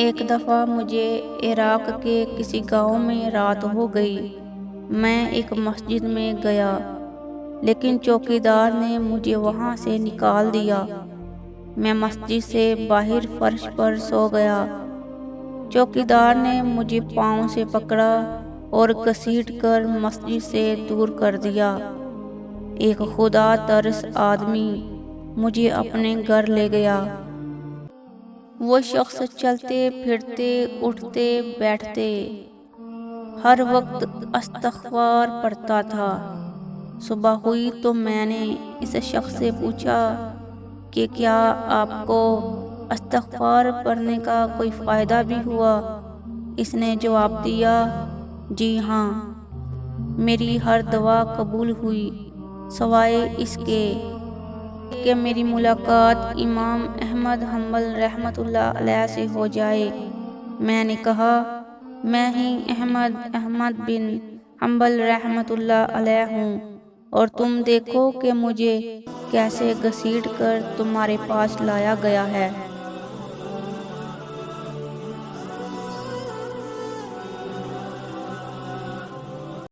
ایک دفعہ مجھے عراق کے کسی گاؤں میں رات ہو گئی۔ میں ایک مسجد میں گیا، لیکن چوکیدار نے مجھے وہاں سے نکال دیا۔ میں مسجد سے باہر فرش پر سو گیا۔ چوکیدار نے مجھے پاؤں سے پکڑا اور گھسیٹ کر مسجد سے دور کر دیا۔ ایک خدا ترس آدمی مجھے اپنے گھر لے گیا۔ وہ شخص چلتے پھرتے اٹھتے بیٹھتے ہر وقت استغفار پڑھتا تھا۔ صبح ہوئی تو میں نے اس شخص سے پوچھا کہ کیا آپ کو استغفار پڑھنے کا کوئی فائدہ بھی ہوا؟ اس نے جواب دیا، جی ہاں، میری ہر دعا قبول ہوئی سوائے اس کے کہ میری ملاقات امام احمد حنبل رحمۃ اللہ علیہ سے ہو جائے۔ میں نے کہا، میں ہی احمد بن حنبل رحمۃ اللہ علیہ ہوں، اور تم دیکھو کہ مجھے کیسے گھسیٹ کر تمہارے پاس لایا گیا ہے۔